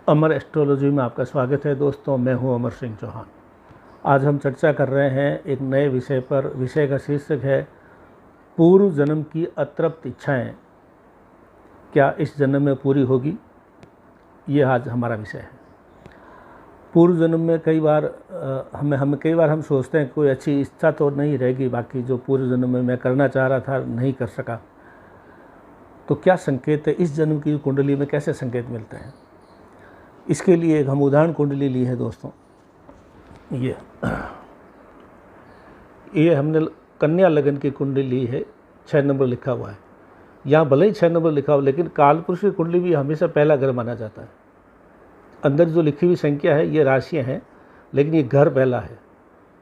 अमर astrology में आपका स्वागत है दोस्तों। मैं हूं अमर सिंह चौहान। आज हम चर्चा कर रहे हैं एक नए विषय पर। विषय का शीर्षक है पूर्व जन्म की अतृप्त इच्छाएं क्या इस जन्म में पूरी होगी। ये आज हमारा विषय है। पूर्व जन्म में कई बार हम सोचते हैं कोई अच्छी इच्छा तो नहीं रहेगी, बाकी जो पूर्व जन्म में मैं करना चाह रहा था नहीं कर सका। तो क्या संकेत है, इस जन्म की कुंडली में कैसे संकेत मिलते हैं। इसके लिए एक हम उदाहरण कुंडली ली है दोस्तों। ये हमने कन्या लगन की कुंडली ली है। 6 नंबर लिखा हुआ है। यहाँ भले ही 6 नंबर लिखा हुआ, लेकिन कालपुरुष की कुंडली भी हमेशा पहला घर माना जाता है। अंदर जो लिखी हुई संख्या है ये राशियाँ हैं, लेकिन ये घर पहला है।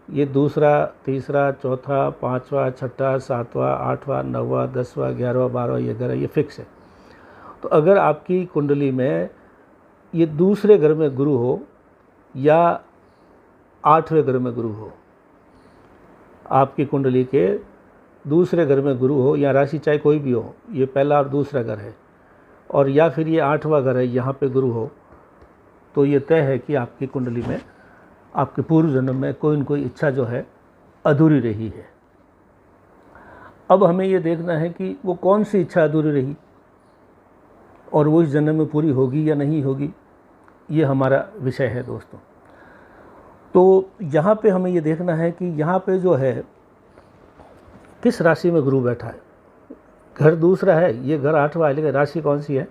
ये दूसरा, तीसरा, चौथा, पाँचवा, छठा, सातवां, आठवां, 9वां, 10वां, 11वां, 12वां ये घर है, ये फिक्स है। तो अगर आपकी कुंडली में ये दूसरे घर में गुरु हो या 8वें घर में गुरु हो, आपकी कुंडली के दूसरे घर में गुरु हो या राशि चाहे कोई भी हो, ये पहला और दूसरा घर है, और या फिर ये 8वां घर है, यहाँ पे गुरु हो, तो ये तय है कि आपकी कुंडली में आपके पूर्व जन्म में कोई न कोई इच्छा जो है अधूरी रही है। अब हमें ये देखना है कि वो कौन सी इच्छा अधूरी रही और वो इस जन्म में पूरी होगी या नहीं होगी। ये हमारा विषय है दोस्तों। तो यहाँ पे हमें ये देखना है कि यहाँ पे जो है किस राशि में गुरु बैठा है। घर दूसरा है, ये घर 8वां है, लेकिन राशि कौन सी है,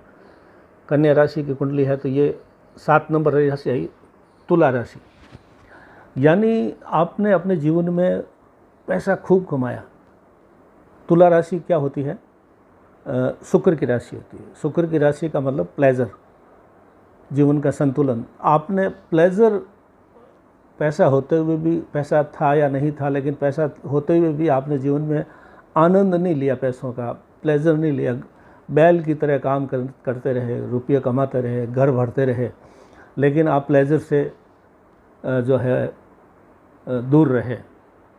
कन्या राशि की कुंडली है, तो ये 7 नंबर राशि आई, तुला राशि। यानी आपने अपने जीवन में पैसा खूब कमाया। तुला राशि क्या होती है, शुक्र की राशि होती है। शुक्र की राशि का मतलब प्लेजर, जीवन का संतुलन। आपने प्लेजर, पैसा होते हुए भी, पैसा था या नहीं था, लेकिन पैसा होते हुए भी आपने जीवन में आनंद नहीं लिया, पैसों का प्लेजर नहीं लिया। बैल की तरह काम करते रहे, रुपये कमाते रहे, घर भरते रहे, लेकिन आप प्लेजर से जो है दूर रहे,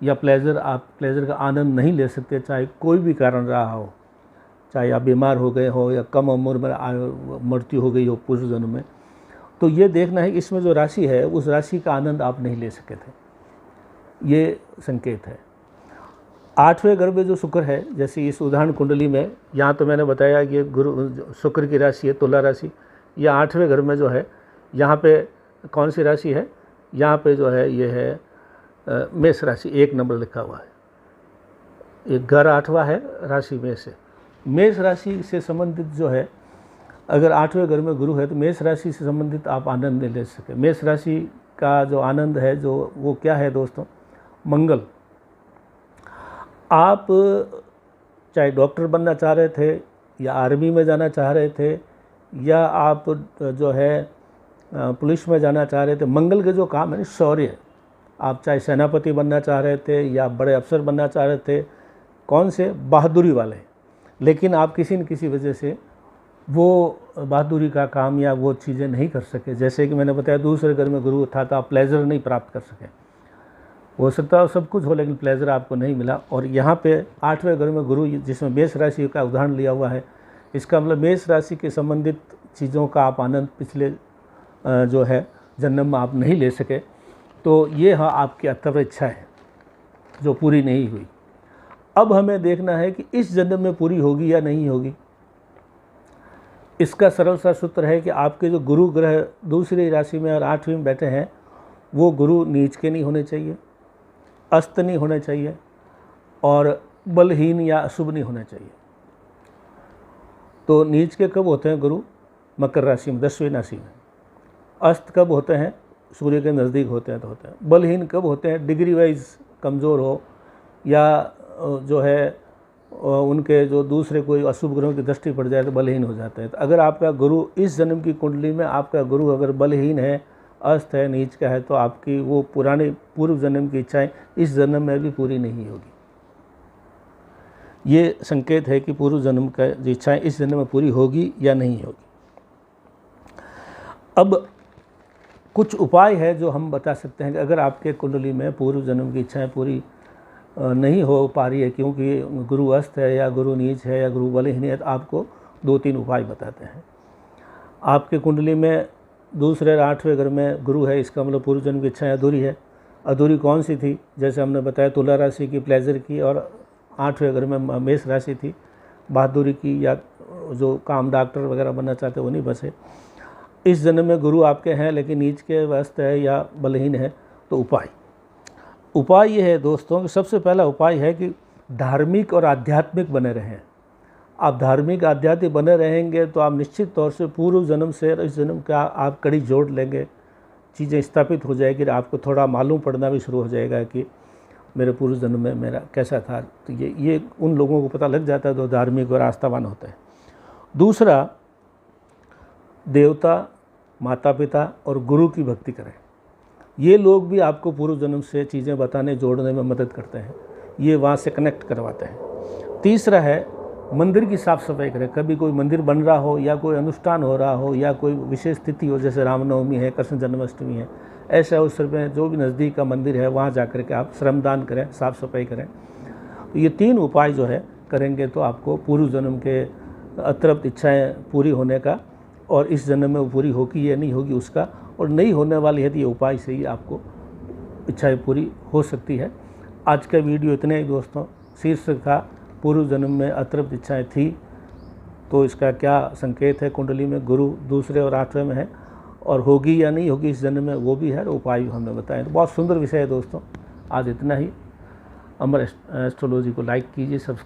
या आप प्लेजर का आनंद नहीं ले सकते, चाहे कोई भी कारण रहा हो। चाहे आप बीमार हो गए हो या कम उम्र में मृत्यु हो गई हो पूर्व जन्म में। तो ये देखना है कि इसमें जो राशि है उस राशि का आनंद आप नहीं ले सके थे, ये संकेत है। 8वें घर में जो शुक्र है, जैसे इस उदाहरण कुंडली में, यहाँ तो मैंने बताया कि गुरु शुक्र की राशि है तुला राशि। या 8वें घर में जो है, यहाँ पे कौन सी राशि है, यहाँ पे जो है ये है मेष राशि, 1 नंबर लिखा हुआ है। एक घर 8वां है, राशि मेष है। मेष राशि से संबंधित जो है, अगर 8वें घर में गुरु है तो मेष राशि से संबंधित आप आनंद नहीं ले सके। मेष राशि का जो आनंद है, जो वो क्या है दोस्तों, मंगल। आप चाहे डॉक्टर बनना चाह रहे थे, या आर्मी में जाना चाह रहे थे, या आप जो है पुलिस में जाना चाह रहे थे, मंगल के जो काम है शौर्य। आप चाहे सेनापति बनना चाह रहे थे या बड़े अफसर बनना चाह रहे थे, कौन से, बहादुरी वाले, लेकिन आप किसी न किसी वजह से वो बहादुरी का काम या वो चीज़ें नहीं कर सके। जैसे कि मैंने बताया दूसरे घर में गुरु था तो आप प्लेजर नहीं प्राप्त कर सके। हो सकता है सब कुछ हो, लेकिन प्लेजर आपको नहीं मिला। और यहाँ पे 8वें घर में गुरु, जिसमें मेष राशि का उदाहरण लिया हुआ है, इसका मतलब मेष राशि के संबंधित चीज़ों का आप आनंद पिछले जो है जन्म में आप नहीं ले सके। तो ये हाँ आपकी अतृप्त इच्छा है जो पूरी नहीं हुई। अब हमें देखना है कि इस जन्म में पूरी होगी या नहीं होगी। इसका सरल सा सूत्र है कि आपके जो गुरु ग्रह दूसरी राशि में और 8वीं में बैठे हैं, वो गुरु नीच के नहीं होने चाहिए, अस्त नहीं होने चाहिए, और बलहीन या अशुभ नहीं होने चाहिए। तो नीच के कब होते हैं गुरु, मकर राशि में, 10वीं राशि में। अस्त कब होते हैं, सूर्य के नज़दीक होते हैं तो होते हैं। बलहीन कब होते हैं, डिग्री वाइज कमज़ोर हो, या जो है उनके जो दूसरे कोई अशुभ ग्रहों की दृष्टि पड़ जाए तो बलहीन हो जाते हैं। तो अगर आपका गुरु इस जन्म की कुंडली में, आपका गुरु अगर बलहीन है, अस्त है, नीच का है, तो आपकी वो पुराने पूर्व जन्म की इच्छाएं इस जन्म में भी पूरी नहीं होगी। ये संकेत है कि पूर्व जन्म का जो इच्छाएं इस जन्म में पूरी होगी या नहीं होगी। अब कुछ उपाय है जो हम बता सकते हैं कि अगर आपके कुंडली में पूर्व जन्म की इच्छाएं पूरी नहीं हो पा रही है, क्योंकि गुरु अस्त है या गुरु नीच है या गुरु बलहीन है, तो आपको 2-3 उपाय बताते हैं। आपके कुंडली में दूसरे और 8वें घर में गुरु है, इसका मतलब पूर्व जन्म की इच्छाएं अधूरी है। अधूरी कौन सी थी? जैसे हमने बताया तुला राशि की, प्लेजर की, और 8वें घर में मेष राशि थी, बहादुरी की, या जो काम डॉक्टर वगैरह बनना चाहते वो नहीं बचे। इस जन्म में गुरु आपके हैं लेकिन नीच के व्यस्त है या बलहीन है। तो उपाय ये है दोस्तों कि सबसे पहला उपाय है कि धार्मिक और आध्यात्मिक बने रहें। आप धार्मिक आध्यात्मिक बने रहेंगे तो आप निश्चित तौर से पूर्व जन्म से इस जन्म का आप कड़ी जोड़ लेंगे, चीज़ें स्थापित हो जाएगी, आपको थोड़ा मालूम पड़ना भी शुरू हो जाएगा कि मेरे पूर्व जन्म में मेरा कैसा था। तो ये उन लोगों को पता लग जाता है जो धार्मिक और आस्थावान होते हैं। दूसरा, देवता, माता पिता और गुरु की भक्ति करें। ये लोग भी आपको पूर्व जन्म से चीज़ें बताने जोड़ने में मदद करते हैं, ये वहाँ से कनेक्ट करवाते हैं। तीसरा है मंदिर की साफ़ सफाई करें। कभी कोई मंदिर बन रहा हो या कोई अनुष्ठान हो रहा हो या कोई विशेष तिथि हो, जैसे रामनवमी है, कृष्ण जन्माष्टमी है, ऐसे अवसर में जो भी नज़दीक का मंदिर है वहाँ जाकर के आप श्रमदान करें, साफ़ सफाई करें। तो ये 3 उपाय जो है करेंगे तो आपको पूर्व जन्म के अतृप्त इच्छाएँ पूरी होने का, और इस जन्म में वो पूरी होगी या नहीं होगी उसका, और नहीं होने वाली है तो ये उपाय से ही आपको इच्छाएँ पूरी हो सकती है। आज का वीडियो इतने ही दोस्तों। शीर्षक था पूर्व जन्म में अतृप्त इच्छाएँ थी, तो इसका क्या संकेत है? कुंडली में गुरु दूसरे और 8वें में है, और होगी या नहीं होगी इस जन्म में वो भी है, उपाय हमने बताए। तो बहुत सुंदर विषय है दोस्तों। आज इतना ही। अमर एस्ट्रोलॉजी को लाइक कीजिए, सब्सक्राइब